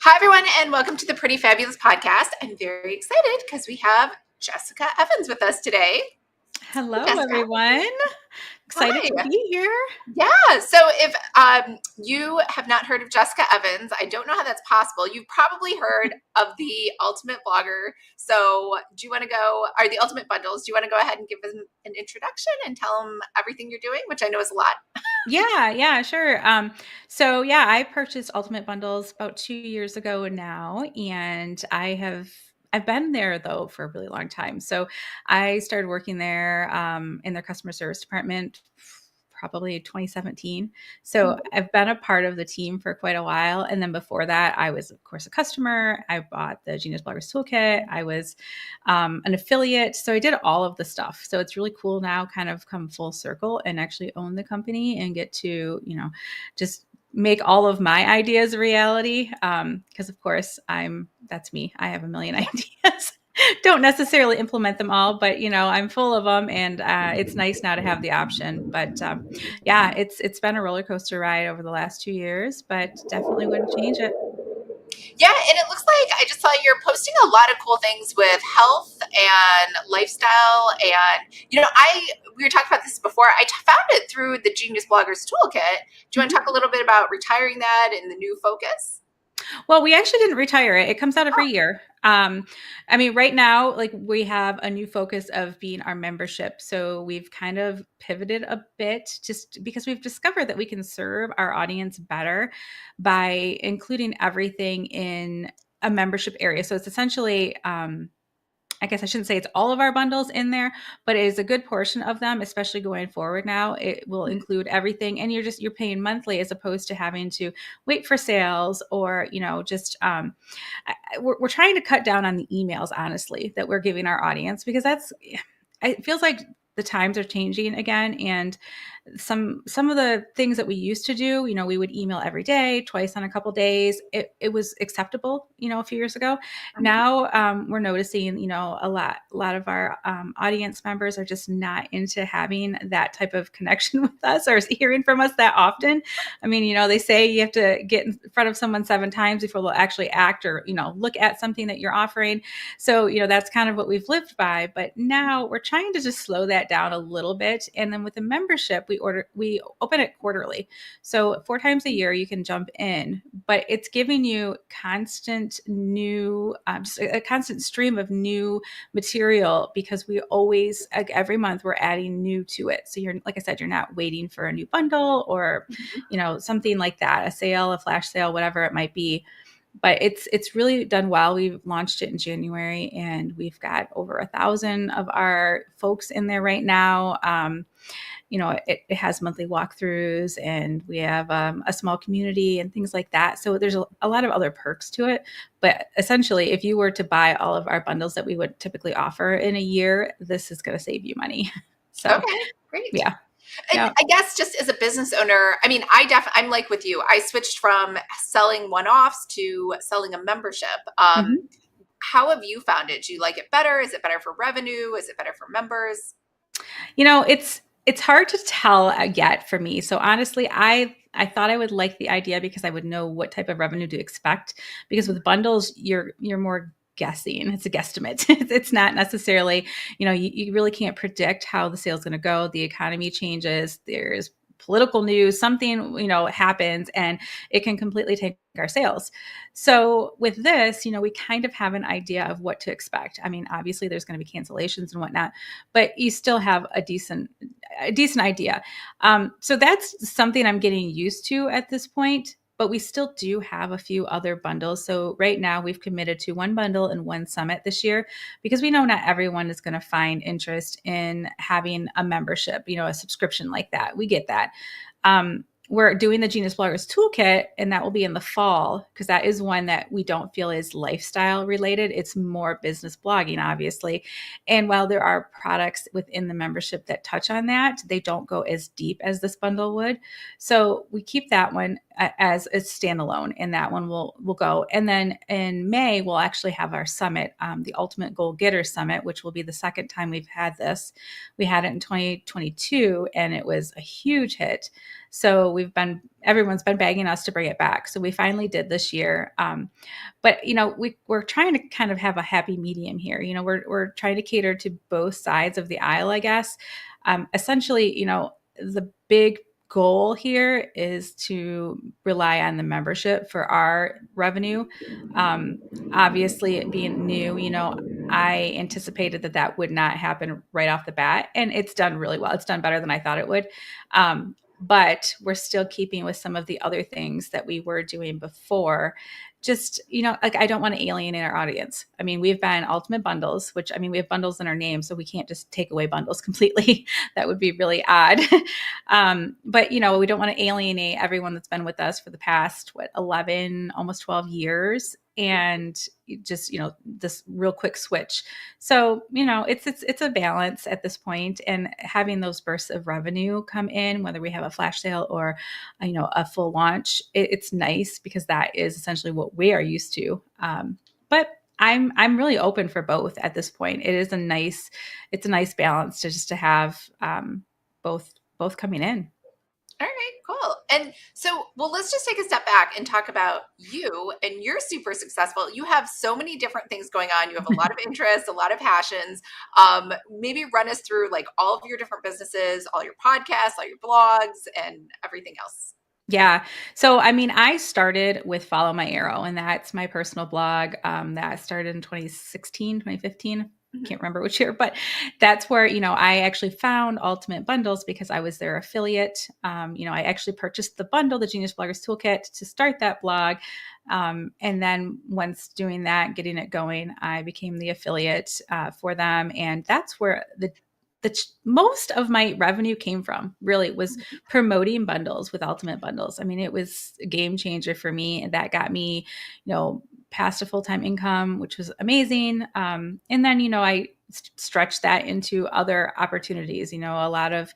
Hi, everyone, and welcome to the Pretty Fabulous podcast. I'm very excited because we have Jessica Evans with us today. Hey, Hello, Jessica. everyone. Excited Hi. to be here. Yeah. So, if you have not heard of Jessica Evans, I don't know how that's possible. You've probably heard of the Ultimate Blogger. So, do you want to go, or the Ultimate Bundles? Do you want to go ahead and give them an introduction and tell them everything you're doing, which I know is a lot? Yeah, sure. So I purchased Ultimate Bundles about 2 years ago now, and I've been there though for a really long time. So I started working there in their customer service department probably 2017. So I've been a part of the team for quite a while. And then before that, I was, of course, a customer. I bought the Genius Bloggers Toolkit. I was an affiliate. So I did all of the stuff. So it's really cool now, kind of come full circle and actually own the company and get to, just make all of my ideas a reality. Because of course that's me. I have a million ideas. Don't necessarily implement them all, but I'm full of them, and it's nice now to have the option. But yeah, it's been a roller coaster ride over the last 2 years, but definitely wouldn't change it. Yeah, and it looks like I just saw you're posting a lot of cool things with health and lifestyle. And, we were talking about this before. I found it through the Genius Bloggers Toolkit. Do you want to talk a little bit about retiring that and the new focus? Well, we actually didn't retire it. It comes out every Oh, year. Right now, like we have a new focus of being our membership. So we've kind of pivoted a bit just because we've discovered that we can serve our audience better by including everything in a membership area. So it's essentially, I guess I shouldn't say it's all of our bundles in there, but it is a good portion of them, especially going forward now. It will include everything, and you're paying monthly as opposed to having to wait for sales or we're trying to cut down on the emails, honestly, that we're giving our audience, because it feels like the times are changing again, and some of the things that we used to do, we would email every day, twice on a couple days. It was acceptable, a few years ago. Now we're noticing, a lot of our audience members are just not into having that type of connection with us or hearing from us that often. I mean, they say you have to get in front of someone 7 times before they'll actually act or, look at something that you're offering. So, that's kind of what we've lived by. But now we're trying to just slow that down a little bit. And then with the membership, we open it quarterly. So 4 times a year you can jump in, but it's giving you constant new, just a constant stream of new material, because we always, like every month, we're adding new to it. So you're, like I said, you're not waiting for a new bundle or, something like that, a sale, a flash sale, whatever it might be. But it's really done well. We've launched it in January, and we've got over 1,000 of our folks in there right now. It has monthly walkthroughs, and we have a small community and things like that. So there's a lot of other perks to it. But essentially, if you were to buy all of our bundles that we would typically offer in a year, this is going to save you money. So okay, great. yeah. And Yeah. I guess just as a business owner, I mean, I'm like with you. I switched from selling one-offs to selling a membership. Mhm. How have you found it? Do you like it better? Is it better for revenue? Is it better for members? It's hard to tell yet for me. So honestly, I thought I would like the idea because I would know what type of revenue to expect. Because with bundles, you're more guessing. It's a guesstimate. It's not necessarily, you really can't predict how the sale's going to go. The economy changes. There's political news, something, happens, and it can completely take our sales. So with this, we kind of have an idea of what to expect. I mean, obviously there's going to be cancellations and whatnot, but you still have a decent idea. So that's something I'm getting used to at this point. But we still do have a few other bundles. So right now we've committed to one bundle and one summit this year, because we know not everyone is going to find interest in having a membership, a subscription like that. We get that. We're doing the Genius Bloggers Toolkit, and that will be in the fall, because that is one that we don't feel is lifestyle related. It's more business blogging, obviously. And while there are products within the membership that touch on that, they don't go as deep as this bundle would. So we keep that one. as a standalone, and that one will go. And then in May, we'll actually have our summit, the Ultimate Goal Getter Summit, which will be the second time we've had this. We had it in 2022, and it was a huge hit. So everyone's been begging us to bring it back. So we finally did this year. But we're trying to kind of have a happy medium here. We're trying to cater to both sides of the aisle, I guess. Essentially, the big goal here is to rely on the membership for our revenue. Obviously, it being new, I anticipated that would not happen right off the bat, and it's done really well. It's done better than I thought it would. But we're still keeping with some of the other things that we were doing before. Just, I don't want to alienate our audience. I mean, we've been Ultimate Bundles, which, we have bundles in our name, so we can't just take away bundles completely. That would be really odd. But, we don't want to alienate everyone that's been with us for the past, 11, almost 12 years. And just, this real quick switch. So, it's a balance at this point, and having those bursts of revenue come in, whether we have a flash sale or, a full launch, it's nice because that is essentially what we are used to. But I'm really open for both at this point. It's a nice balance to have both coming in. All right, cool. And so, let's just take a step back and talk about you. And you're super successful. You have so many different things going on. You have a lot of interests, a lot of passions. Maybe run us through like all of your different businesses, all your podcasts, all your blogs, and everything else. Yeah. So, I started with Follow My Arrow, and that's my personal blog that started in 2016, 2015. Can't remember which year, but that's where, I actually found Ultimate Bundles because I was their affiliate. I actually purchased the bundle, the Genius Bloggers Toolkit, to start that blog. And then once doing that, getting it going, I became the affiliate for them. And that's where the most of my revenue came from, really, was promoting bundles with Ultimate Bundles. It was a game changer for me, and that got me, past a full-time income, which was amazing. And then, I stretched that into other opportunities. A lot of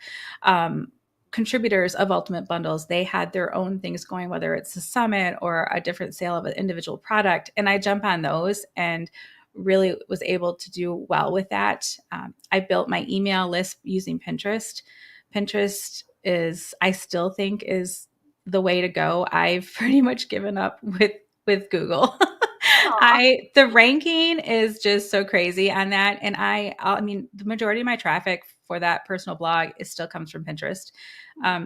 contributors of Ultimate Bundles, they had their own things going, whether it's a summit or a different sale of an individual product. And I jump on those and really was able to do well with that. I built my email list using Pinterest. Pinterest I still think is the way to go. I've pretty much given up with Google. The ranking is just so crazy on that. And the majority of my traffic for that personal blog still comes from Pinterest.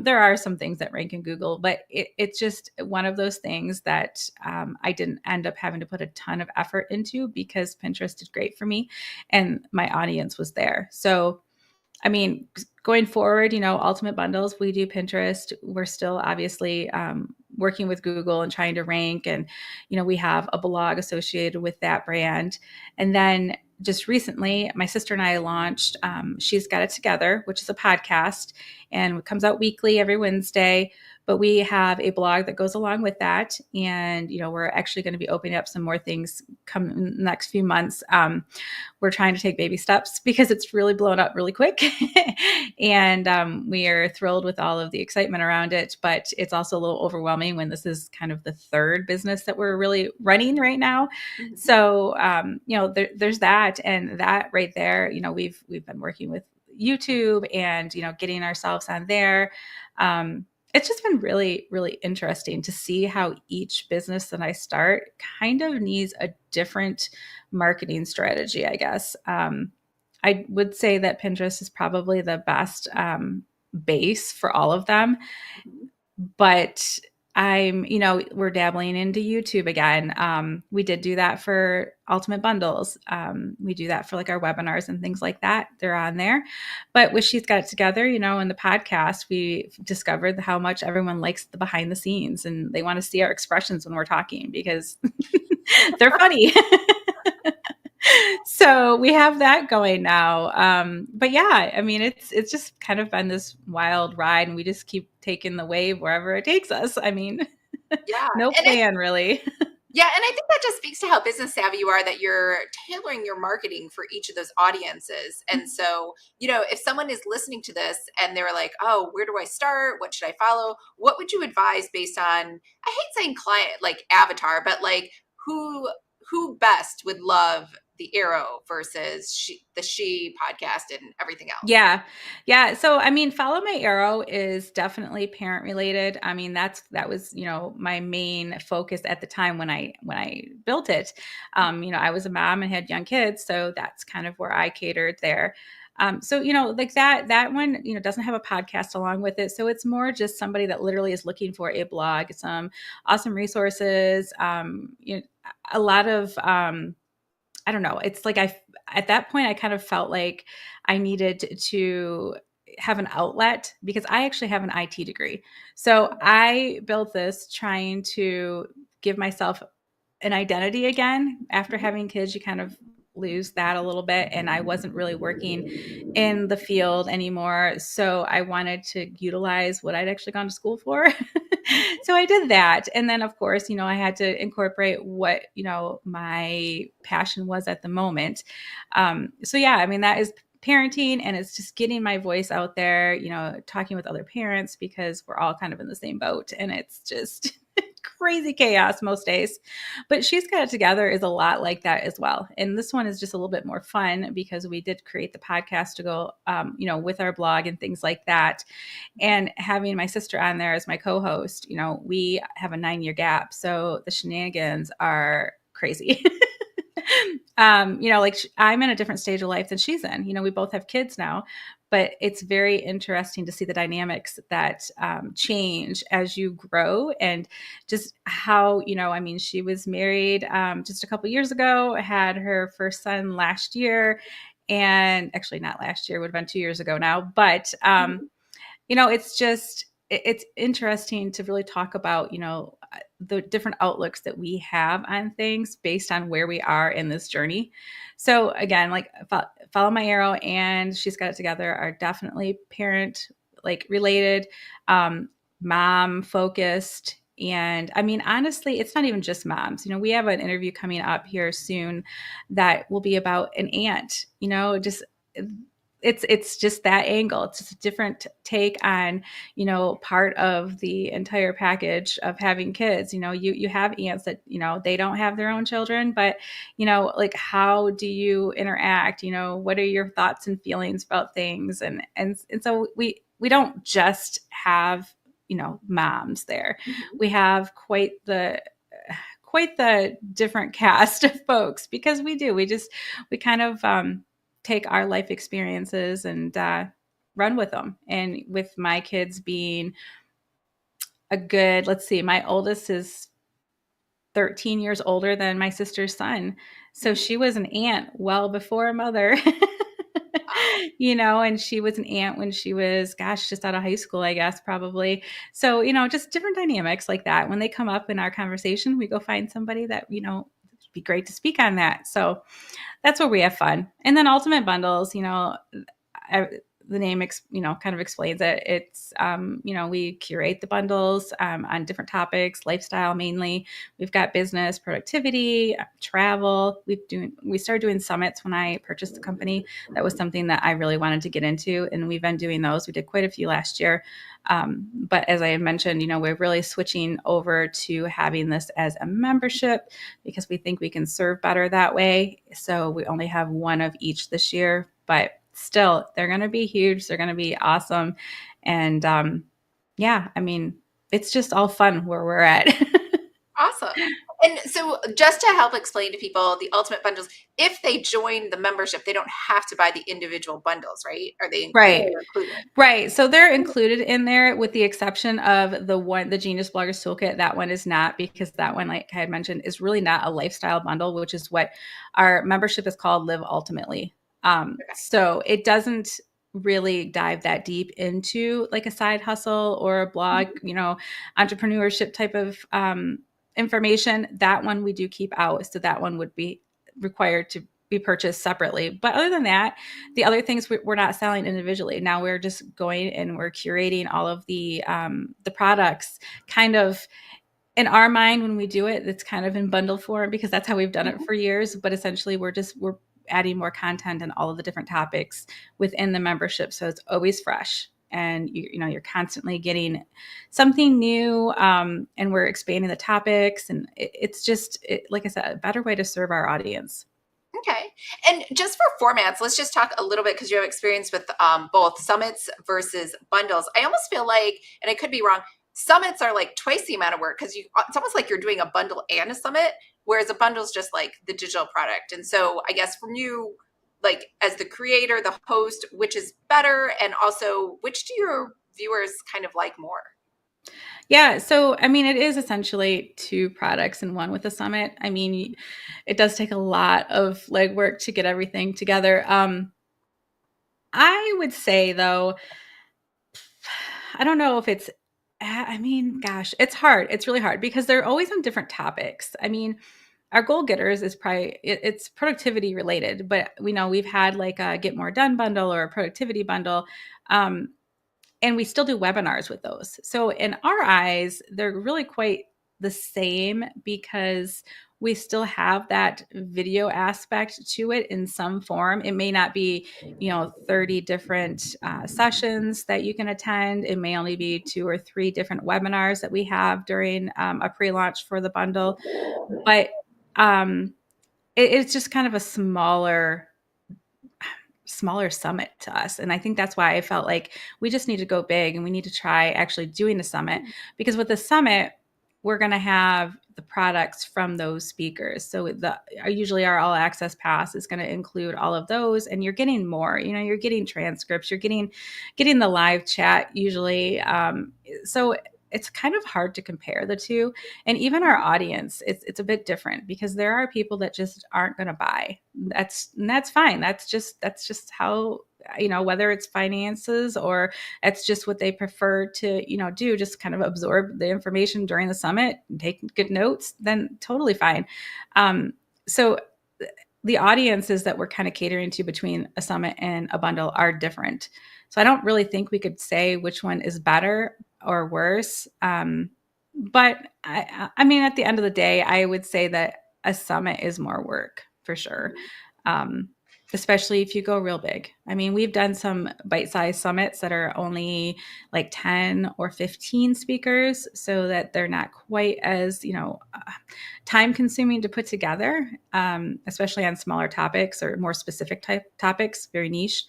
There are some things that rank in Google, but it's just one of those things that I didn't end up having to put a ton of effort into because Pinterest did great for me and my audience was there. So, going forward, Ultimate Bundles, we do Pinterest. We're still obviously working with Google and trying to rank. And, we have a blog associated with that brand. And then just recently, my sister and I launched She's Got It Together, which is a podcast, and it comes out weekly every Wednesday. But we have a blog that goes along with that. And, we're actually going to be opening up some more things come in the next few months. We're trying to take baby steps because it's really blown up really quick. And we are thrilled with all of the excitement around it. But it's also a little overwhelming when this is kind of the third business that we're really running right now. Mm-hmm. So, there's that. And that right there, we've been working with YouTube and, getting ourselves on there. It's just been really, really interesting to see how each business that I start kind of needs a different marketing strategy, I guess. I would say that Pinterest is probably the best base for all of them. But we're dabbling into YouTube again. We did do that for Ultimate Bundles. We do that for like our webinars and things like that. They're on there. But with She's Got It Together, in the podcast, we discovered how much everyone likes the behind the scenes and they want to see our expressions when we're talking because they're funny. So we have that going now. But yeah, it's just kind of been this wild ride and we just keep taking the wave wherever it takes us. Yeah. No plan really. Yeah, and I think that just speaks to how business savvy you are, that you're tailoring your marketing for each of those audiences. And so, if someone is listening to this and they're like, "Oh, where do I start? What should I follow?" What would you advise based on, I hate saying client like avatar, but like who best would love the Arrow versus the She podcast and everything else? Yeah. Yeah. So, I mean, Follow My Arrow is definitely parent related. I mean, that was, my main focus at the time when I built it. I was a mom and had young kids, so that's kind of where I catered there. So, like that one, doesn't have a podcast along with it. So it's more just somebody that literally is looking for a blog, some awesome resources, a lot of I don't know. It's like at that point I kind of felt like I needed to have an outlet because I actually have an IT degree. So I built this trying to give myself an identity again. After having kids, you kind of lose that a little bit, and I wasn't really working in the field anymore. So I wanted to utilize what I'd actually gone to school for. So I did that. And then, of course, I had to incorporate what, my passion was at the moment. So, yeah, I mean, that is parenting, and it's just getting my voice out there, talking with other parents because we're all kind of in the same boat, and it's just crazy chaos most days. But She's Got It Together is a lot like that as well. And this one is just a little bit more fun because we did create the podcast to go, with our blog and things like that. And having my sister on there as my co-host, we have a 9-year gap. So the shenanigans are crazy. Like I'm in a different stage of life than she's in. We both have kids now, but it's very interesting to see the dynamics that change as you grow, and just how, I mean, she was married just a couple years ago, had her first son last year, and actually not last year, would have been 2 years ago now, but it's just it's interesting to really talk about, the different outlooks that we have on things based on where we are in this journey. So again, like Follow My Arrow and She's Got It Together are definitely parent like related, mom focused. And I mean, honestly, it's not even just moms. We have an interview coming up here soon that will be about an aunt, just it's just that angle. It's just a different take on, part of the entire package of having kids. You have aunts that, they don't have their own children, but, like, how do you interact? What are your thoughts and feelings about things? And so we don't just have, moms there. We have quite the different cast of folks, because we kind of take our life experiences and run with them. And with my kids being let's see, my oldest is 13 years older than my sister's son. So she was an aunt well before a mother. And she was an aunt when she was, gosh, just out of high school, I guess, probably. So, just different dynamics like that. When they come up in our conversation, we go find somebody that, it'd be great to speak on that. So that's where we have fun. And then Ultimate Bundles, the name, kind of explains it. It's, we curate the bundles on different topics, lifestyle mainly. We've got business, productivity, travel. We started doing summits when I purchased the company. That was something that I really wanted to get into, and we've been doing those. We did quite a few last year. But as I had mentioned, we're really switching over to having this as a membership because we think we can serve better that way. So we only have one of each this year, but still, they're going to be huge. They're going to be awesome. And yeah, I mean, it's just all fun where we're at. Awesome. And so just to help explain to people the Ultimate Bundles, if they join the membership, they don't have to buy the individual bundles, right? Are they Right. included? Right. So they're included in there with the exception of the Genius Bloggers Toolkit. That one is not, because that one, like I had mentioned, is really not a lifestyle bundle, which is what our membership is called, Live Ultimately. So it doesn't really dive that deep into like a side hustle or a blog, entrepreneurship type of information. That one we do keep out. So that one would be required to be purchased separately. But other than that, the other things we're not selling individually. Now we're just going and we're curating all of the products kind of in our mind, when we do it, it's kind of in bundle form because that's how we've done it for years. But essentially, we're adding more content and all of the different topics within the membership, so it's always fresh, and you're constantly getting something new, and we're expanding the topics, and it's just like I said, a better way to serve our audience. Okay. And just for formats, let's just talk a little bit because you have experience with both summits versus bundles. I almost feel like, and I could be wrong, summits are like twice the amount of work because it's almost like you're doing a bundle and a summit, whereas a bundle is just like the digital product. And so I guess from you, like as the creator, the host, which is better? And also, which do your viewers kind of like more? Yeah. So, I mean, it is essentially two products in one with the summit. I mean, it does take a lot of legwork to get everything together. I would say, though, I don't know if it's, I mean, gosh, it's hard. It's really hard because they're always on different topics. I mean, our goal getters is probably it's productivity related, but we know we've had like a get more done bundle or a productivity bundle. Um, and we still do webinars with those. So in our eyes, they're really quite the same because we still have that video aspect to it in some form. It may not be, 30 different sessions that you can attend. It may only be 2 or 3 different webinars that we have during a pre-launch for the bundle. But it's just kind of a smaller summit to us. And I think that's why I felt like we just need to go big and we need to try actually doing the summit, because with the summit, we're going to have the products from those speakers. So usually our all access pass is going to include all of those, and you're getting more, you're getting transcripts, you're getting the live chat usually. So it's kind of hard to compare the two. And even our audience, it's a bit different because there are people that just aren't going to buy. That's fine. That's just how, whether it's finances or it's just what they prefer to, do, just kind of absorb the information during the summit and take good notes, then totally fine. So the audiences that we're kind of catering to between a summit and a bundle are different. So I don't really think we could say which one is better or worse. But I mean, at the end of the day, I would say that a summit is more work for sure. Especially if you go real big. I mean, we've done some bite-sized summits that are only like 10 or 15 speakers, so that they're not quite as, time consuming to put together, especially on smaller topics or more specific type topics, very niche.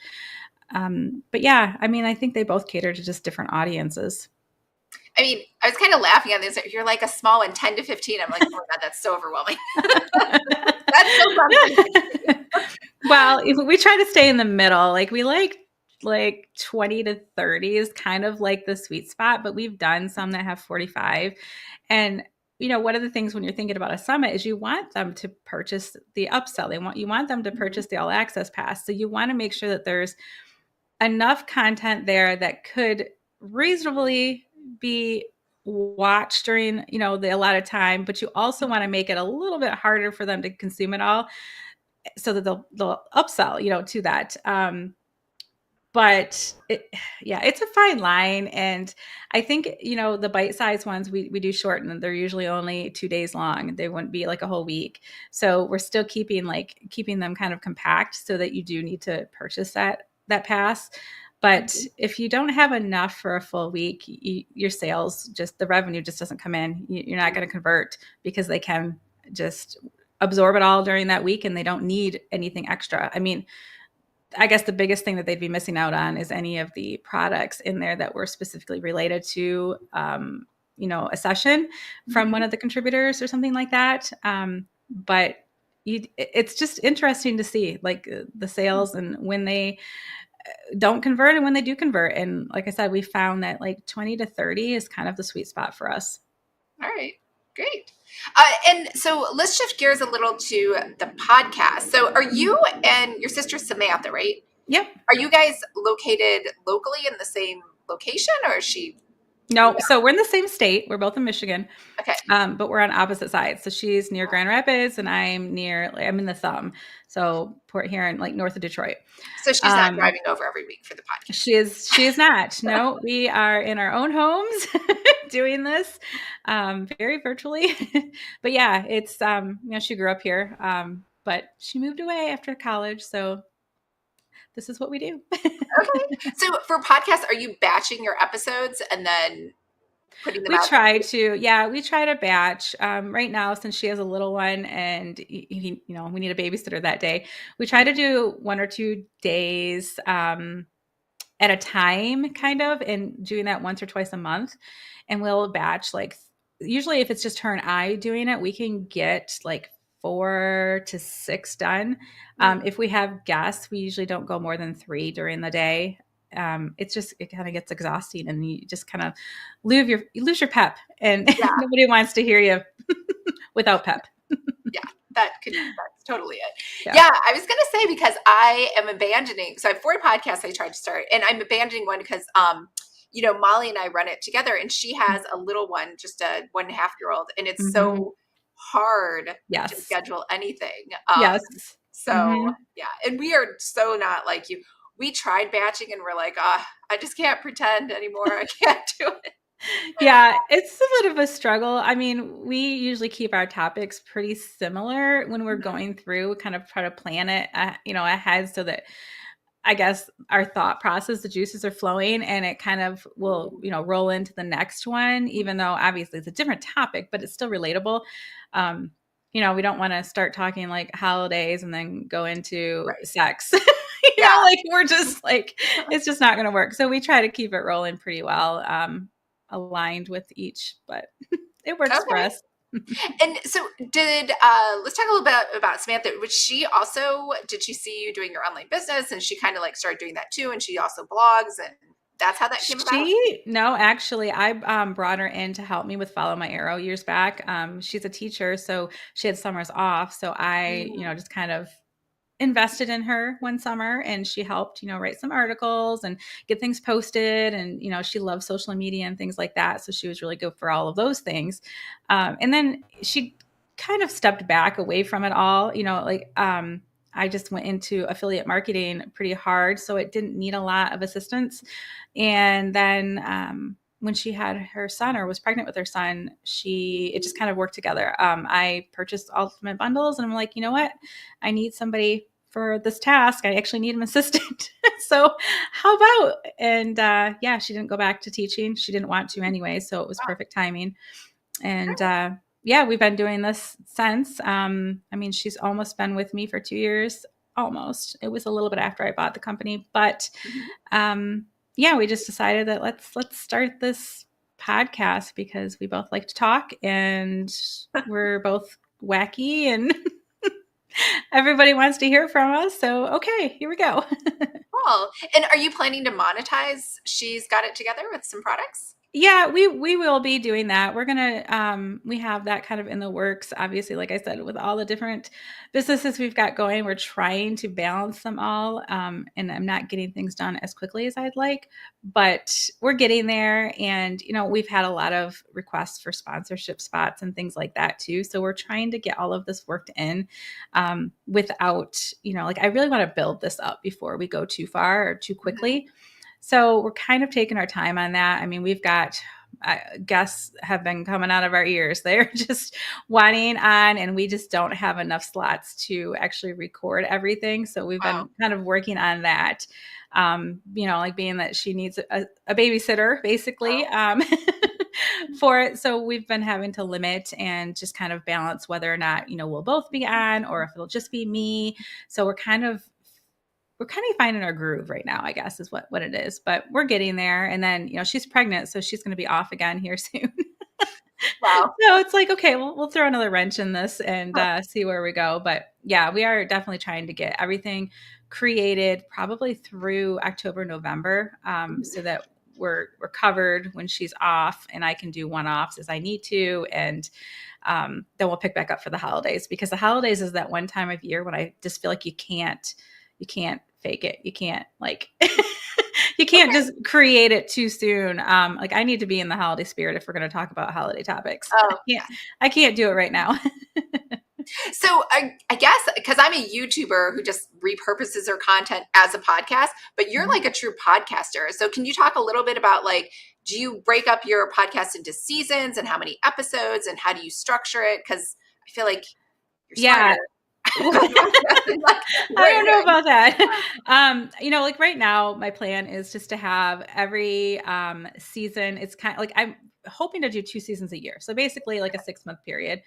But yeah, I mean, I think they both cater to just different audiences. I mean, I was kind of laughing at this. You're like a small one, 10 to 15. I'm like, oh my God, that's so overwhelming. That's so something. Well, if we try to stay in the middle, like we like 20 to 30 is kind of like the sweet spot, but we've done some that have 45. And one of the things when you're thinking about a summit is you want them to purchase the upsell. You want them to purchase the all access pass. So you want to make sure that there's enough content there that could reasonably be watched during, the allotted time, but you also want to make it a little bit harder for them to consume it all so that they'll upsell, to that. But it's a fine line. And I think, the bite-sized ones, we do shorten. They're usually only 2 days long. They wouldn't be like a whole week. So we're still keeping them kind of compact so that you do need to purchase that pass. But if you don't have enough for a full week, your sales, the revenue just doesn't come in. You're not going to convert because they can just absorb it all during that week and they don't need anything extra. I mean, I guess the biggest thing that they'd be missing out on is any of the products in there that were specifically related to, a session from one of the contributors or something like that. But it's just interesting to see like the sales and when they don't convert and when they do convert. And like I said, we found that like 20 to 30 is kind of the sweet spot for us. All right, great. And so let's shift gears a little to the podcast. So are you and your sister Samantha, right? Yep. Are you guys located locally in the same location, or is she No, so we're in the same state. We're both in Michigan, Okay. but we're on opposite sides. So she's near Grand Rapids, and I'm in the Thumb, so Port Huron, like north of Detroit. So she's not Um, driving over every week for the podcast. she is not. No, we are in our own homes doing this, very virtually. But yeah, it's she grew up here, but she moved away after college, so this is what we do. Okay. So for podcasts, are you batching your episodes and then putting them We out? try to, yeah, we try to batch. Right now, since she has a little one and we need a babysitter that day, we try to do 1 or 2 days at a time, kind of, and doing that once or twice a month. And we'll batch like usually if it's just her and I doing it, we can get like 4 to 6 done. If we have guests, we usually don't go more than 3 during the day. It kind of gets exhausting, and you just kind of you lose your pep, and Yeah. nobody wants to hear you without pep. Yeah. That's totally it. Yeah. Yeah. I was gonna say, because I am abandoning, so I have 4 podcasts I tried to start, and I'm abandoning one because Molly and I run it together, and she has a little one, just a 1.5-year-old, and it's so hard to Yes. schedule anything. Yes. So yeah, and we are so not like you. We tried batching and we're like, I just can't pretend anymore. I can't do it. Yeah, it's a bit of a struggle. I mean, we usually keep our topics pretty similar when we're going through, kind of try to plan it, ahead so that I guess our thought process, the juices are flowing, and it kind of will, roll into the next one, even though obviously it's a different topic, but it's still relatable. We don't want to start talking like holidays and then go into sex. Like we're just like, it's just not going to work. So we try to keep it rolling pretty well, aligned with each, but it works for us. And so let's talk a little bit about Samantha. Did she see you doing your online business, and she kind of like started doing that too? And she also blogs, and that's how that came about? No, actually, I brought her in to help me with Follow My Arrow years back. She's a teacher, so she had summers off. So I, just kind of invested in her one summer, and she helped, write some articles and get things posted. And, she loves social media and things like that. So she was really good for all of those things. And then she kind of stepped back away from it all, I just went into affiliate marketing pretty hard, so it didn't need a lot of assistance. And then when she had her son, or was pregnant with her son, it just kind of worked together. I purchased Ultimate Bundles, and I'm like, you know what? I need somebody for this task. I actually need an assistant. So how about? And she didn't go back to teaching. She didn't want to anyway, so it was perfect timing. And we've been doing this since. She's almost been with me for 2 years. Almost. It was a little bit after I bought the company, but we just decided that let's start this podcast because we both like to talk, and we're both wacky, and everybody wants to hear from us. So, okay, here we go. Cool. And are you planning to monetize She's Got It Together with some products? Yeah, we will be doing that. We're gonna we have that kind of in the works. Obviously, like I said, with all the different businesses we've got going, we're trying to balance them all. And I'm not getting things done as quickly as I'd like, but we're getting there. And we've had a lot of requests for sponsorship spots and things like that too. So we're trying to get all of this worked in without, I really want to build this up before we go too far or too quickly. So we're kind of taking our time on that. I mean, we've got guests have been coming out of our ears. They're just wanting on, and we just don't have enough slots to actually record everything. So we've been kind of working on that. Like being that she needs a babysitter basically for it. So we've been having to limit and just kind of balance whether or not, we'll both be on or if it'll just be me. So we're kind of finding our groove right now, I guess is what it is, but we're getting there. And then, she's pregnant, so she's going to be off again here soon. Wow. So it's like, okay, we'll throw another wrench in this and see where we go. But yeah, we are definitely trying to get everything created probably through October, November, so that we're covered when she's off, and I can do one-offs as I need to. And then we'll pick back up for the holidays, because the holidays is that one time of year when I just feel like you can't fake it. You can't You can't Okay. just create it too soon. Like I need to be in the holiday spirit if we're going to talk about holiday topics. Oh, I can't do it right now. so I guess because I'm a YouTuber who just repurposes her content as a podcast, but you're Mhm. like a true podcaster. So can you talk a little bit about like, do you break up your podcast into seasons and how many episodes and how do you structure it? Because I feel like you're smarter. Yeah. Like, I what don't you're know doing. about that. Like right now, my plan is just to have every season. It's kind of like I'm hoping to do 2 seasons a year. So basically, like a 6 month period.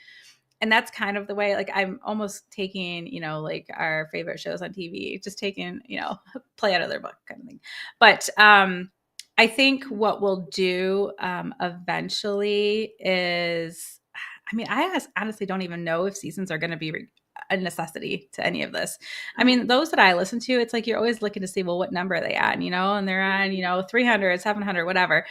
And that's kind of the way, like, I'm almost taking, like our favorite shows on TV, just taking, play out of their book kind of thing. But I think what we'll do eventually is, I mean, honestly don't even know if seasons are going to be a necessity to any of this. I mean, those that I listen to, it's like you're always looking to see, well, what number are they at, and they're on, 300, 700, whatever.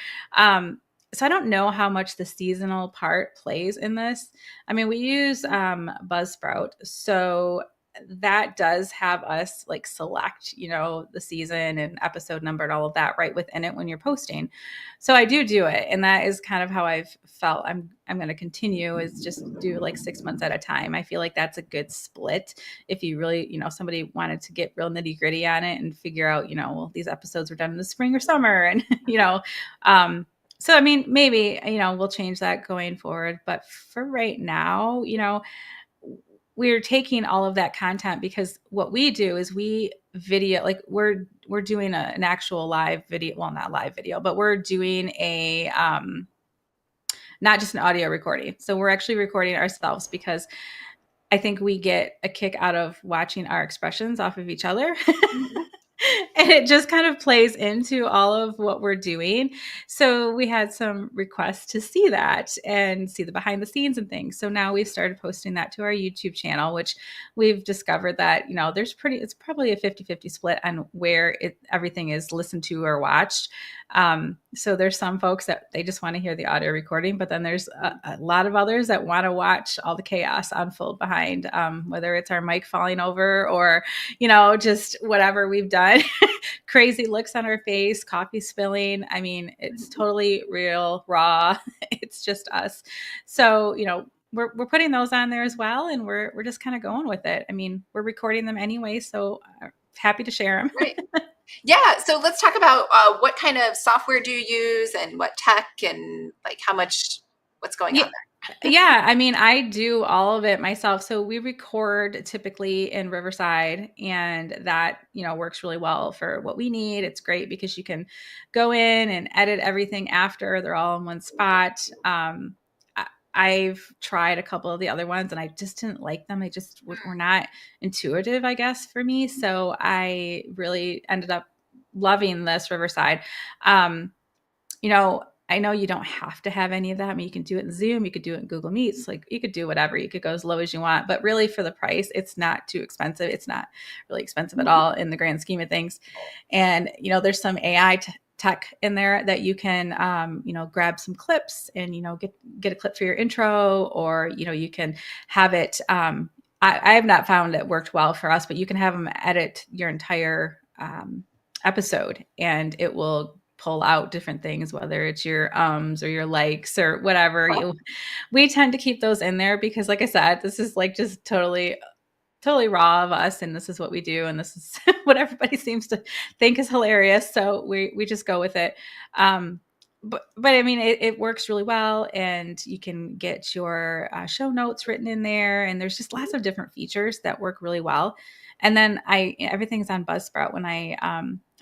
So I don't know how much the seasonal part plays in this. I mean, we use Buzzsprout, so that does have us like select, the season and episode number and all of that right within it when you're posting. So I do it, and that is kind of how I've felt. I'm going to continue is just do like 6 months at a time. I feel like that's a good split. If you really, somebody wanted to get real nitty gritty on it and figure out, well, these episodes were done in the spring or summer, and so I mean, maybe we'll change that going forward. But for right now, we're taking all of that content because what we do is we video, like we're doing an actual live video, well, not live video, but we're doing a not just an audio recording. So we're actually recording ourselves because I think we get a kick out of watching our expressions off of each other. Mhm. And it just kind of plays into all of what we're doing. So we had some requests to see that and see the behind the scenes and things. So now we've started posting that to our YouTube channel, which we've discovered that, it's probably a 50-50 split on where everything is listened to or watched. So there's some folks that they just want to hear the audio recording, but then there's a lot of others that want to watch all the chaos unfold behind, whether it's our mic falling over or, just whatever we've done. Crazy looks on her face, coffee spilling. I mean, it's totally real, raw. It's just us. So, we're putting those on there as well, and we're just kind of going with it. I mean, we're recording them anyway, so happy to share them. Right. Yeah. So let's talk about what kind of software do you use and what tech and like what's going Yeah. on Yeah, I mean, I do all of it myself. So we record typically in Riverside, and that, works really well for what we need. It's great because you can go in and edit everything after. They're all in one spot. I've tried a couple of the other ones and I just didn't like them. They just were not intuitive, I guess, for me. So I really ended up loving this Riverside. Um, I know you don't have to have any of that. I mean, you can do it in Zoom, you could do it in Google Meets, like you could do whatever. You could go as low as you want, but really for the price, it's not too expensive. It's not really expensive at there? all in the grand scheme of things. And, there's some AI tech in there that you can, grab some clips and, get a clip for your intro, or, you can have it. I have not found it worked well for us, but you can have them edit your entire episode and it will pull out different things, whether it's your or your likes or whatever. We tend to keep those in there because, like I said, this is like just totally raw of us, and this is what we do, and this is what everybody seems to think is hilarious. So we just go with it. But I mean, it works really well, and you can get your show notes written in there, and there's just lots of different features that work really well. And then everything's on Buzzsprout when I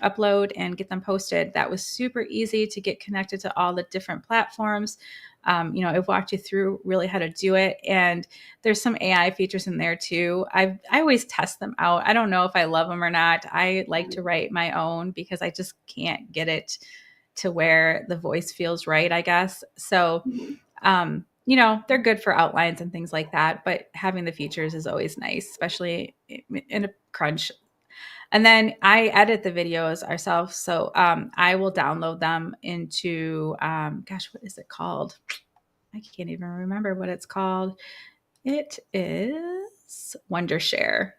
upload and get them posted. That was super easy to get connected to all the different platforms. I've walked you through really how to do it, and there's some AI features in there too. I always test them out. I don't know if I love them or not. I like to write my own because I just can't get it to where the voice feels right, I guess. So, they're good for outlines and things like that, but having the features is always nice, especially in a crunch. And then I edit the videos ourselves. So I will download them into, gosh, what is it called? I can't even remember what it's called. It is Wondershare.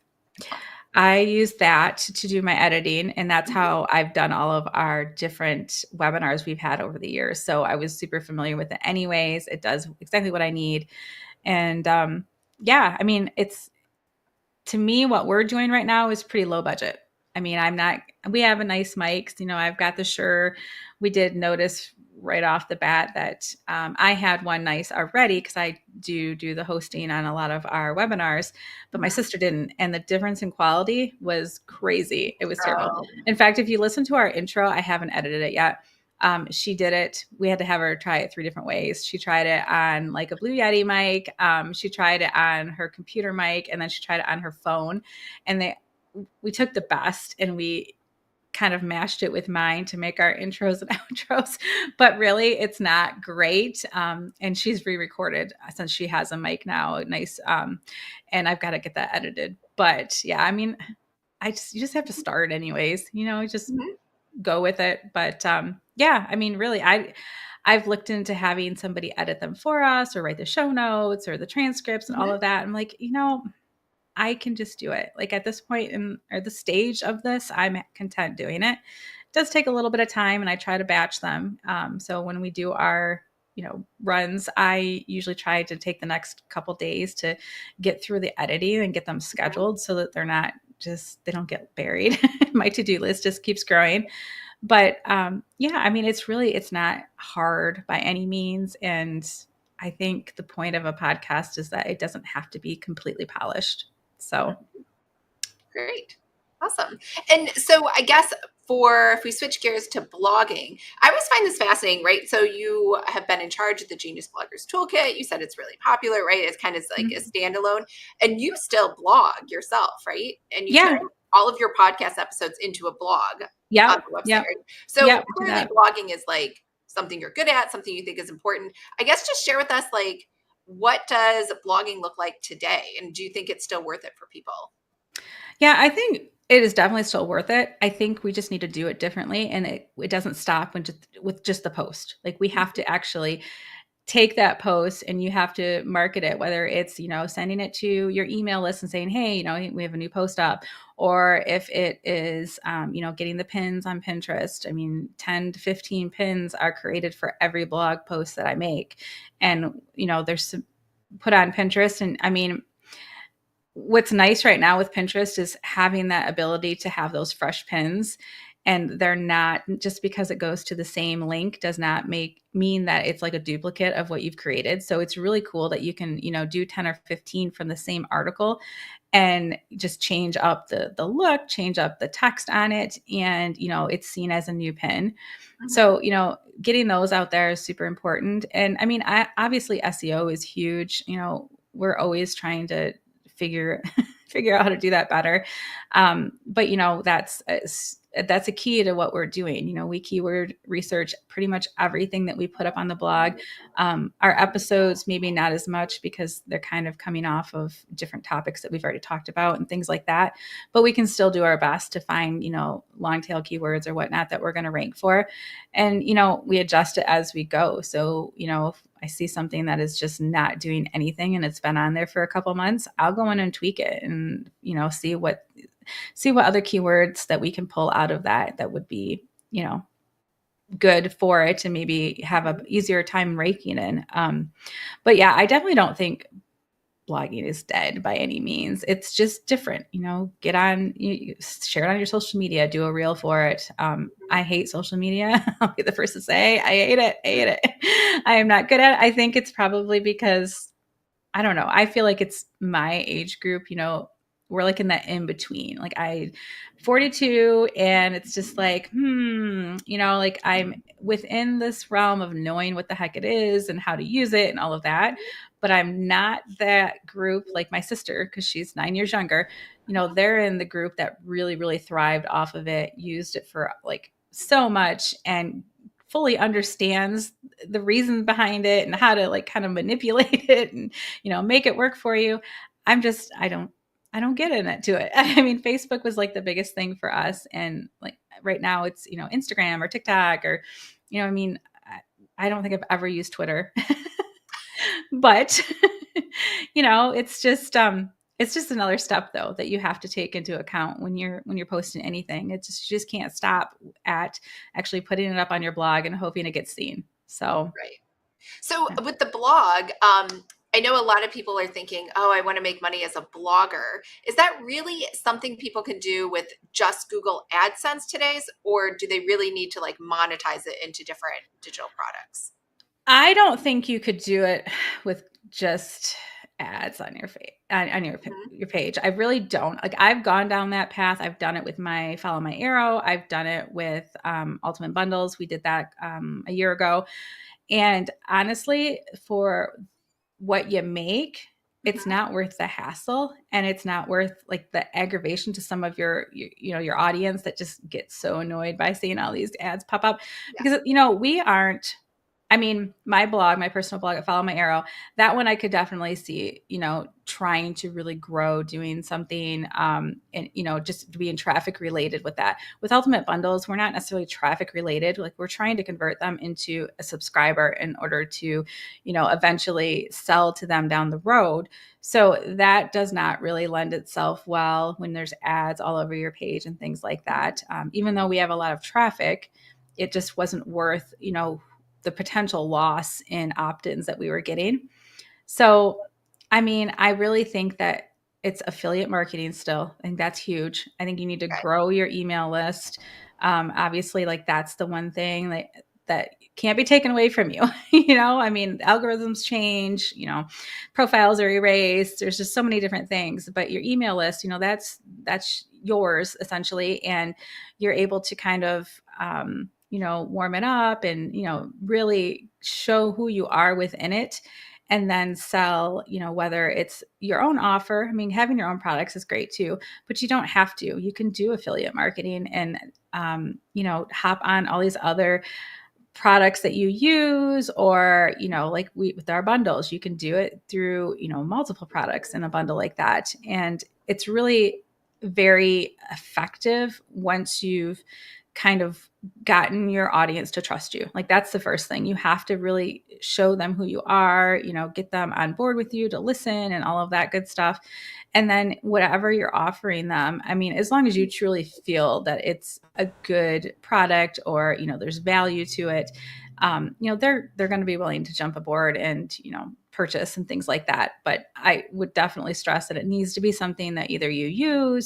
I use that to do my editing, and that's Mhm. how I've done all of our different webinars we've had over the years. So I was super familiar with it anyways. It does exactly what I need. And yeah, I mean, it's to me, what we're doing right now is pretty low budget. I mean, I'm not, we have a nice mics. I've got the Shure. We did notice right off the bat that I had one nice already because I do the hosting on a lot of our webinars, but my Mhm. sister didn't. And the difference in quality was crazy. It was terrible. Oh, In fact, if you listen to our intro, I haven't edited it yet. She did it. We had to have her try it 3 different ways. She tried it on like a Blue Yeti mic. She tried it on her computer mic, and then she tried it on her phone. And we took the best and we kind of mashed it with mine to make our intros and outros. But really, it's not great. And she's re-recorded since she has a mic now, nice. And I've got to get that edited. But yeah, I mean, you just have to start anyways. Just mhm. go with it. But yeah, I mean, really, I've looked into having somebody edit them for us or write the show notes or the transcripts and all Mhm. of that. I'm like, I can just do it. Like at this point in or the stage of this, I'm content doing it. It does take a little bit of time, and I try to batch them. So when we do our runs, I usually try to take the next couple days to get through the editing and get them scheduled so that they don't get buried. My to-do list just keeps growing. But yeah, I mean, it's not hard by any means. And I think the point of a podcast is that it doesn't have to be completely polished. So, Great. Awesome. And so I guess for if we switch gears to blogging, I always find this fascinating, right? So you have been in charge of the Genius Bloggers Toolkit. You said it's really popular, right? It's kind of like a standalone, and you still blog yourself, right? And you turn yeah, all of your podcast episodes into a blog on yep, the website, yep, right? So yep, we do clearly that. blogging is like something you're good at, something you think is important. I guess just share with us like what does blogging look like today? And do you think it's still worth it for people? Yeah, I think it is definitely still worth it. I think we just need to do it differently, and it doesn't stop with just the post. Like we have to actually take that post and you have to market it, whether it's sending it to your email list and saying, hey, we have a new post up, or if it is getting the pins on Pinterest. I mean, 10 to 15 pins are created for every blog post that I make, and there's some put on Pinterest. And I mean, what's nice right now with Pinterest is having that ability to have those fresh pins, and they're not, just because it goes to the same link does not mean that it's like a duplicate of what you've created. So it's really cool that you can do 10 or 15 from the same article and just change up the look, change up the text on it, and it's seen as a new pin. Mhm. So getting those out there is super important. And I mean, obviously SEO is huge. We're always trying to figure figure out how to do that better. But that's a key to what we're doing. We keyword research pretty much everything that we put up on the blog. Our episodes, maybe not as much because they're kind of coming off of different topics that we've already talked about and things like that. But we can still do our best to find, long tail keywords or whatnot that we're going to rank for. And, we adjust it as we go. So, if I see something that is just not doing anything and it's been on there for a couple months, I'll go in and tweak it and, see what other keywords that we can pull out of that would be, good for it to maybe have a easier time raking in. But yeah, I definitely don't think blogging is dead by any means. It's just different. Get on, share it on your social media, do a reel for it. I hate social media. I'll be the first to say I hate it. I hate it. I am not good at it. I think it's probably because I don't know. I feel like it's my age group, we're like in that in between. Like 42, and it's just like, like I'm within this realm of knowing what the heck it is and how to use it and all of that. But I'm not that group like my sister, because she's 9 years younger. They're in the group that really, really thrived off of it, used it for like so much, and fully understands the reason behind it and how to like kind of manipulate it and make it work for you. I don't get in it to it. I mean, Facebook was like the biggest thing for us, and like right now it's Instagram or TikTok or I mean, I don't think I've ever used Twitter. But it's just It's just another step though that you have to take into account when you're posting anything. It's just you just can't stop at actually putting it up on your blog and hoping it gets seen. So Right. So with the blog, I know a lot of people are thinking, oh, I want to make money as a blogger. Is that really something people can do with just Google AdSense today's, or do they really need to like monetize it into different digital products? I don't think you could do it with just ads on your Mhm. your page. I really don't. Like I've gone down that path. I've done it with my Follow My Arrow. I've done it with Ultimate Bundles. We did that a year ago. And honestly, for what you make, it's Mhm. not worth the hassle, and it's not worth like the aggravation to some of your audience that just gets so annoyed by seeing all these ads pop up Yeah. because we aren't. I mean, my blog, my personal blog at Follow My Arrow, that one I could definitely see, trying to really grow, doing something, and just being traffic related with that. With Ultimate Bundles, we're not necessarily traffic related. Like we're trying to convert them into a subscriber in order to, eventually sell to them down the road. So that does not really lend itself well when there's ads all over your page and things like Mhm. that. Even though we have a lot of traffic, it just wasn't worth, the potential loss in opt-ins that we were getting. So, I mean, I really think that it's affiliate marketing still. I think that's huge. I think you need to Okay. grow your email list. Obviously, like that's the one thing that can't be taken away from you. I mean, algorithms change. Profiles are erased. There's just so many different things. But your email list, that's yours essentially, and you're able to kind of warm it up and really show who you are within it and then sell, whether it's your own offer. I mean, having your own products is great too, but you don't have to. You can do affiliate marketing and, hop on all these other products that you use, or, like with our bundles, you can do it through, multiple products in a bundle like that. And it's really very effective once you've kind of gotten your audience to trust you. Like that's the first thing. You have to really show them who you are, get them on board with you to listen and all of that good stuff. And then whatever you're offering them, I mean, as long as you truly feel that it's a good product or, there's value to it, they're going to be willing to jump aboard and, purchase and things like that. But I would definitely stress that it needs to be something that either you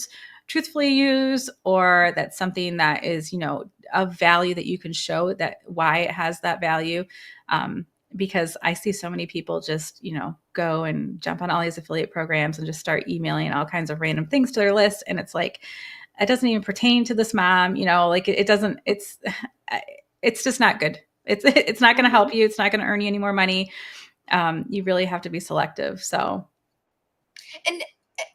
truthfully use, or that's something that is, of value that you can show that why it has that value. Because I see so many people just, go and jump on all these affiliate programs and just start emailing all kinds of random things to their list. And it's like, it doesn't even pertain to this mom, like it doesn't, it's just not good. It's not going to help Mhm. you. It's not going to earn you any more money. You really have to be selective. So And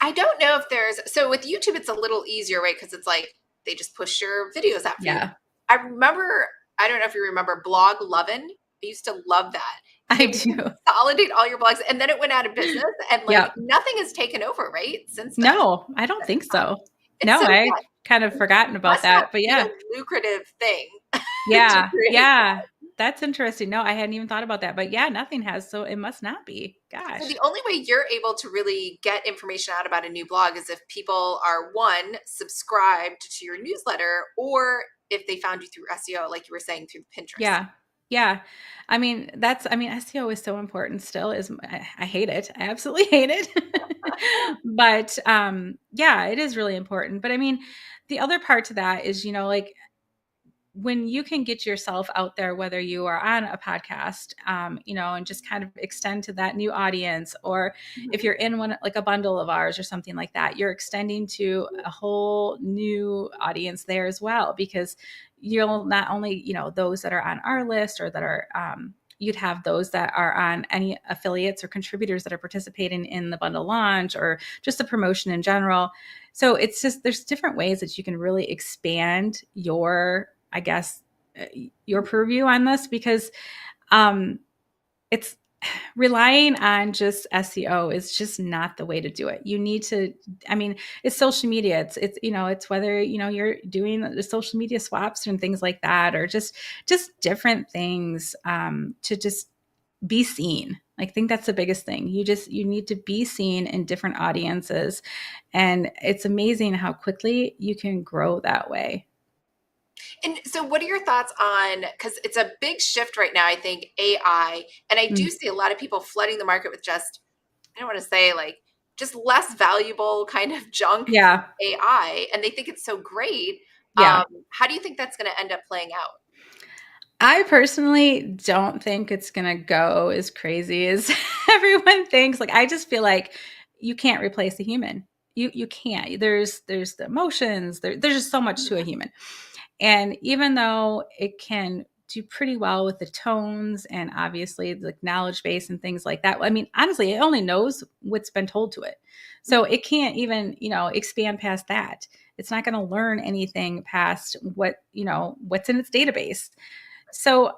I don't know if so with YouTube, it's a little easier, right? Because it's like they just push your videos out for you. yeah, I remember, I don't know if you remember Blog Lovin'. I used to love that. I It would do. consolidate all your blogs, and then it went out of business, and like Yep. nothing has taken over, right? Since then. No, I don't think so. It's No, so I yeah, kind of it forgotten about must not that, but be yeah. a lucrative thing to Yeah, create. yeah. That's interesting. No, I hadn't even thought about that, but yeah, nothing has, so it must not be. So Gosh. the only way you're able to really get information out about a new blog is if people are one, subscribed to your newsletter, or if they found you through SEO, like you were saying, through Pinterest. Yeah. Yeah. I mean, SEO is so important still is I hate it. I absolutely hate it. But yeah, it is really important. But I mean, the other part to that is, like when you can get yourself out there, whether you are on a podcast, and just kind of extend to that new audience, or if Mhm. you're in one, like a bundle of ours or something like that, you're extending to a whole new audience there as well, because you'll not only, those that are on our list or that are, you'd have those that are on any affiliates or contributors that are participating in the bundle launch or just the promotion in general. So it's just, there's different ways that you can really expand your, I guess, uh, your purview on this, because um, it's relying on just SEO is just not the way to do it. You need to, I mean, it's social media. It's whether, you're doing the social media swaps and things like that, or just different things to just be seen. I think that's the biggest thing. You need to be seen in different audiences. And it's amazing how quickly you can grow that way. And so, what are your thoughts on, because it's a big shift right now, I think, AI, and I do Mm. see a lot of people flooding the market with just, I don't want to say like, just less valuable kind of junk Yeah. AI, and they think it's so great. Yeah. How do you think that's going to end up playing out? I personally don't think it's going to go as crazy as everyone thinks. Like I just feel like you can't replace a human. You can't. There's the emotions. There's just so much to a human. And even though it can do pretty well with the tones and obviously the knowledge base and things like that. I mean, honestly, it only knows what's been told to it. So it can't even, expand past that. It's not going to learn anything past what's in its database. So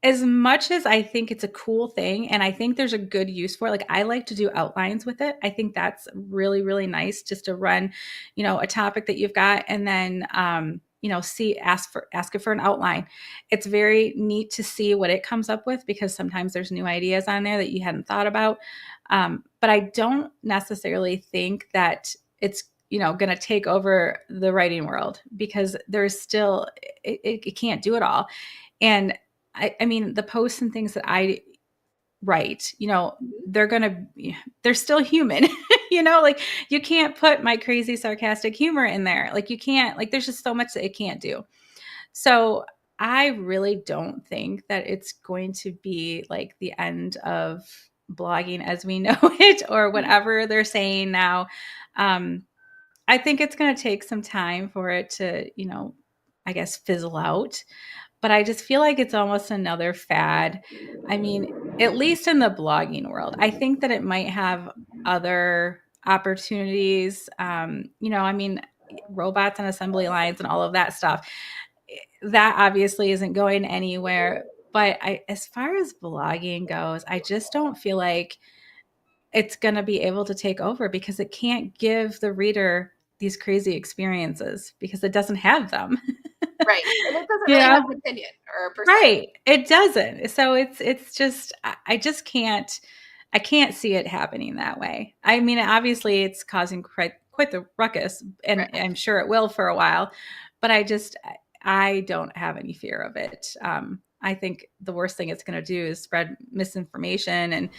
as much as I think it's a cool thing and I think there's a good use for it, like I like to do outlines with it. I think that's really, really nice just to run, a topic that you've got and then, ask it for an outline. It's very neat to see what it comes up with because sometimes there's new ideas on there that you hadn't thought about. But I don't necessarily think that it's going to take over the writing world because there's still it can't do it all. And I mean, the posts and things that I write, they're still human, like you can't put my crazy sarcastic humor in there. Like you can't, like, there's just so much that it can't do. So I really don't think that it's going to be like the end of blogging as we know it or whatever they're saying now. Um, I think it's going to take some time for it to, I guess, fizzle out, but I just feel like it's almost another fad. I mean, at least in the blogging world, I think that it might have other opportunities. I mean, robots and assembly lines and all of that stuff. That obviously isn't going anywhere. But as far as blogging goes, I just don't feel like it's going to be able to take over because it can't give the reader these crazy experiences because it doesn't have them. Right. And it doesn't you really know have an opinion or a perspective. Right. It doesn't. So it's just I just can't see it happening that way. I mean, obviously it's causing quite the ruckus and Right. I'm sure it will for a while, but I don't have any fear of it. I think the worst thing it's going to do is spread misinformation and,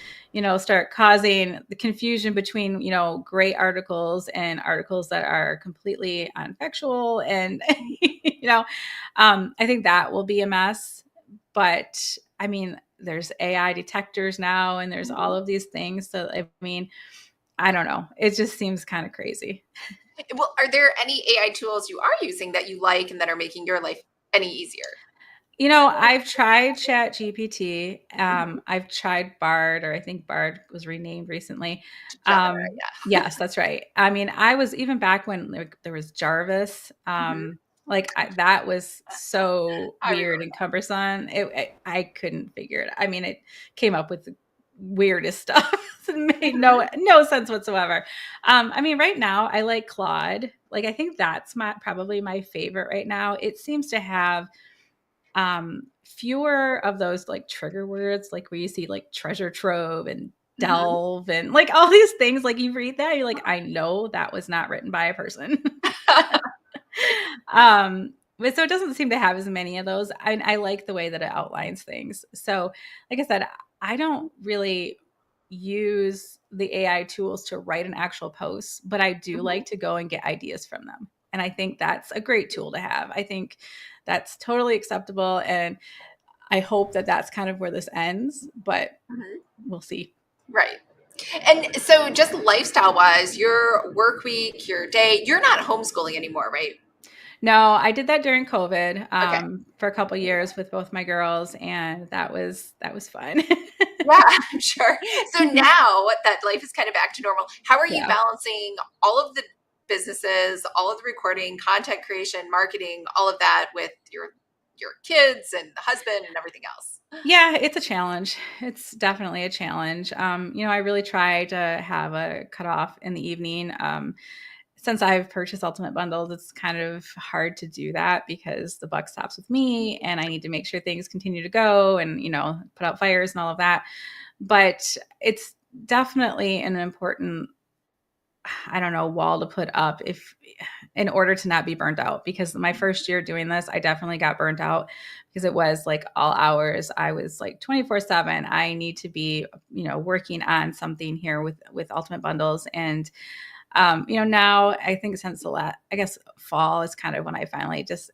start causing the confusion between, great articles and articles that are completely unfactual. And, I think that will be a mess. But I mean, there's AI detectors now and there's all Mhm. of these things. So, I mean, I don't know. It just seems kind of crazy. Well, are there any AI tools you are using that you like and that are making your life any easier? I've tried Chat GPT. Mhm. I've tried Bard, or I think Bard was renamed recently. Gemini, yeah. Yes, that's right. I mean, I was even back when there was Jarvis. Mhm. That was so I weird remember and that. cumbersome. I couldn't figure it. I mean, it came up with the weirdest stuff. It made Mhm. no sense whatsoever. I mean, right now I like Claude. Like, I think that's probably my favorite right now. It seems to have fewer of those like trigger words like where you see like treasure trove and Mhm. delve and like all these things like you read that you're like I know that was not written by a person. Right. But so it doesn't seem to have as many of those. I like the way that it outlines things. So like I said, I don't really use the AI tools to write an actual post, but I do Mhm. like to go and get ideas from them. And I think that's a great tool to have. I think that's totally acceptable. And I hope that that's kind of where this ends, but Mhm. we'll see. Right. And so, just lifestyle wise, your work week, your day, you're not homeschooling anymore, right? No, I did that during COVID Okay. for a couple years with both my girls, and that was fun. Yeah, I'm sure. So now that life is kind of back to normal, how are you Yeah. balancing all of the businesses, all of the recording, content creation, marketing, all of that with your kids and the husband and everything else? Yeah, it's a challenge. It's definitely a challenge. I really try to have a cutoff in the evening. since I've purchased Ultimate Bundles, it's kind of hard to do that because the buck stops with me and I need to make sure things continue to go and, put out fires and all of that. But it's definitely an important, I don't know, wall to put up if in order to not be burnt out. Because my first year doing this, I definitely got burnt out because it was like all hours. I was like 24/7. I need to be, working on something here with Ultimate Bundles. And now I think since I guess fall is kind of when I finally just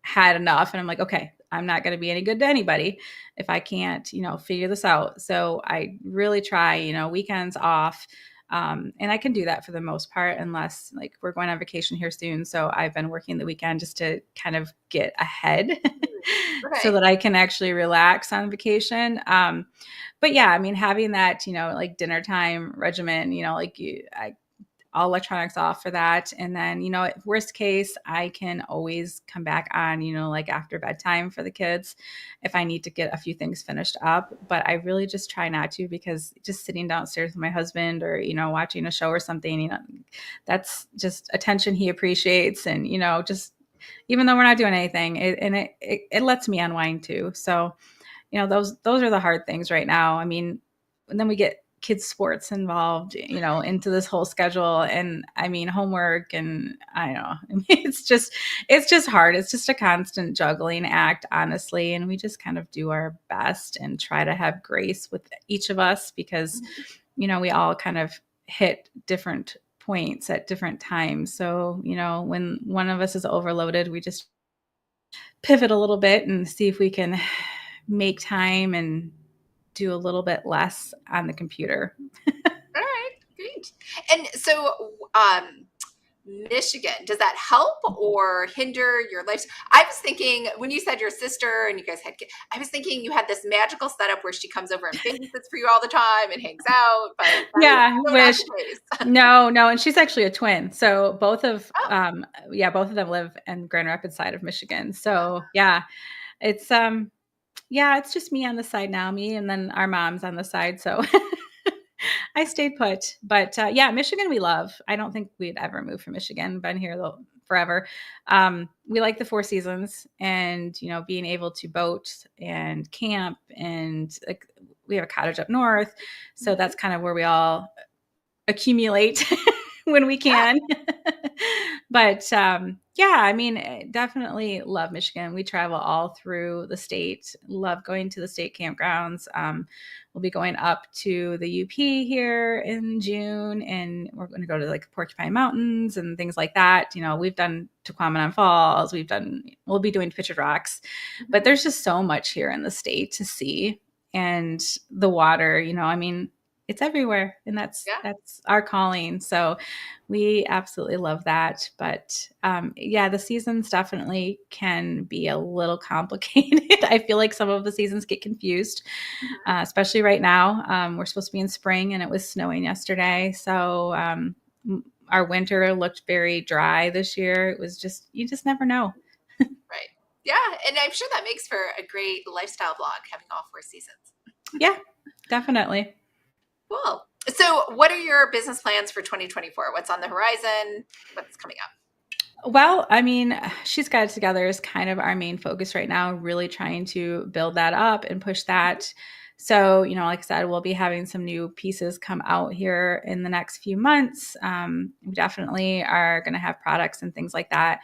had enough and I'm like, okay, I'm not going to be any good to anybody if I can't, figure this out. So I really try, weekends off. And I can do that for the most part, unless like we're going on vacation here soon. So I've been working the weekend just to kind of get ahead so Okay. that I can actually relax on vacation. But yeah, I mean, having that, like dinner time regimen, all electronics off for that. And then, worst case, I can always come back on, like after bedtime for the kids if I need to get a few things finished up. But I really just try not to, because just sitting downstairs with my husband or, watching a show or something, that's just attention he appreciates. And, just even though we're not doing anything, it lets me unwind too. So, those are the hard things right now. I mean, and then we get kids sports involved, into this whole schedule, and I mean homework, and I don't know. I mean, it's just hard. It's just a constant juggling act, honestly, and we just kind of do our best and try to have grace with each of us because we all kind of hit different points at different times. So, when one of us is overloaded, we just pivot a little bit and see if we can make time and do a little bit less on the computer. All right, great. And so, Michigan, does that help or hinder your life? I was thinking when you said your sister and you guys had kids, I was thinking you had this magical setup where she comes over and babysits for you all the time and hangs out, but that is Yeah, I so not wish. the case. No, no, and she's actually a twin. So Oh, both of them live in Grand Rapids side of Michigan. So yeah, it's yeah, it's just me on the side now, me and then our mom's on the side. So I stayed put. But yeah, Michigan we love. I don't think we'd ever move from Michigan. Been here forever. We like the Four Seasons, and being able to boat and camp, and like we have a cottage up north, so that's kind of where we all accumulate when we yeah. can. But yeah, I mean, definitely love Michigan. We travel all through the state. Love going to the state campgrounds. We'll be going up to the UP here in June, and we're going to go to like Porcupine Mountains and things like that. We've done Tequamanon Falls. We'll be doing Pictured Rocks, but Mhm. there's just so much here in the state to see, and the water. I mean, it's everywhere, and that's Yeah. that's our calling. So we absolutely love that. But yeah, the seasons definitely can be a little complicated. I feel like some of the seasons get confused, Mhm. especially right now. We're supposed to be in spring, and it was snowing yesterday, so our winter looked very dry this year. It was just, you just never know. Right. Yeah. And I'm sure that makes for a great lifestyle blog having all four seasons. Yeah, definitely. Cool. So, what are your business plans for 2024? What's on the horizon? What's coming up? Well, I mean, She's Got It Together is kind of our main focus right now, really trying to build that up and push that. So, like I said, we'll be having some new pieces come out here in the next few months. We definitely are going to have products and things like that.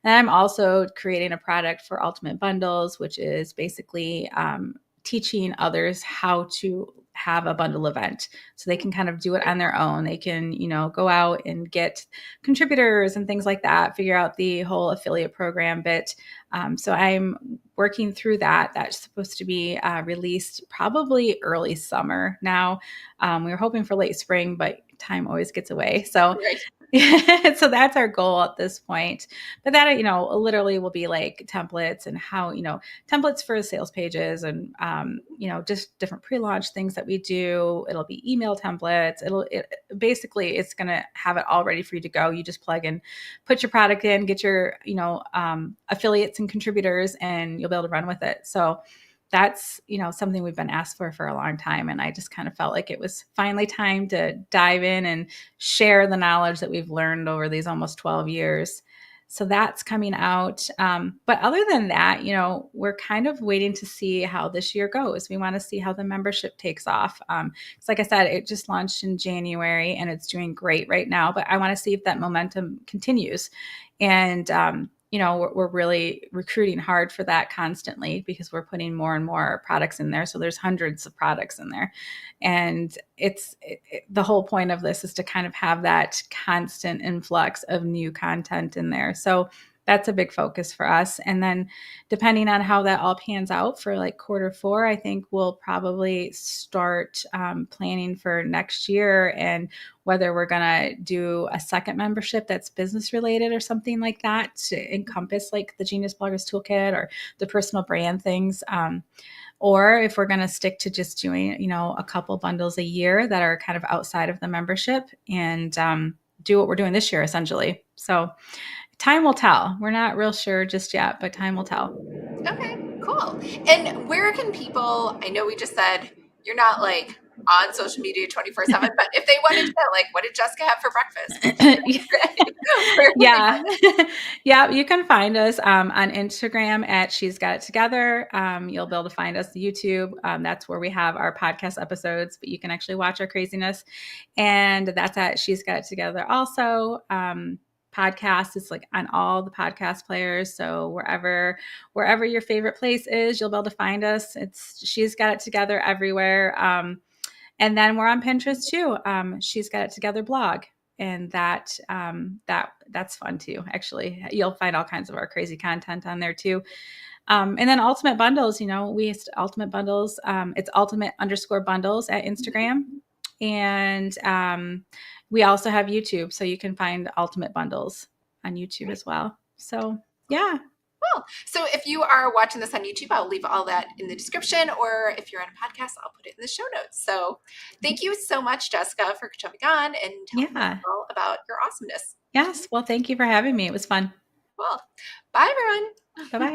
And I'm also creating a product for Ultimate Bundles, which is basically teaching others how to have a bundle event so they can kind of do it on their own. They can, go out and get contributors and things like that, figure out the whole affiliate program bit. So I'm working through that. That's supposed to be released probably early summer now. We were hoping for late spring, but time always gets away. So Right. so that's our goal at this point. But that, literally will be like templates and how, templates for sales pages and, just different pre-launch things that we do. It'll be email templates. Basically it's going to have it all ready for you to go. You just plug in, put your product in, get your, affiliates and contributors, and you'll be able to run with it. So that's, something we've been asked for a long time. And I just kind of felt like it was finally time to dive in and share the knowledge that we've learned over these almost 12 years. So that's coming out. But other than that, we're kind of waiting to see how this year goes. We want to see how the membership takes off. Because like I said, it just launched in January and it's doing great right now, but I want to see if that momentum continues. And, we're really recruiting hard for that constantly because we're putting more and more products in there. So there's hundreds of products in there. And the whole point of this is to kind of have that constant influx of new content in there. So that's a big focus for us. And then depending on how that all pans out for like Q4, I think we'll probably start planning for next year and whether we're going to do a second membership that's business related or something like that to encompass like the Genius Bloggers Toolkit or the personal brand things. Or if we're going to stick to just doing, a couple bundles a year that are kind of outside of the membership and do what we're doing this year, essentially. So time will tell. We're not real sure just yet, but time will tell. Okay, cool. And where can people, I know we just said you're not like on social media 24/7, but if they wanted to know, like, what did Jessica have for breakfast? Yeah. Yeah. You can find us on Instagram at She's Got It Together. You'll be able to find us YouTube. That's where we have our podcast episodes, but you can actually watch our craziness. And that's at She's Got It Together also. Podcast is like on all the podcast players. So wherever your favorite place is, you'll be able to find us. She's Got It Together everywhere. And then we're on Pinterest too. She's Got It Together blog. And that's fun too. Actually, you'll find all kinds of our crazy content on there too. And then Ultimate Bundles, we used Ultimate Bundles. It's Ultimate_Bundles at Instagram. And we also have YouTube. So you can find Ultimate Bundles on YouTube as well. So yeah. Cool. So if you are watching this on YouTube, I'll leave all that in the description, or if you're on a podcast, I'll put it in the show notes. So thank you so much, Jessica, for jumping on and telling us all about your awesomeness. Yes. Well, thank you for having me. It was fun. Cool. Bye, everyone. Bye-bye.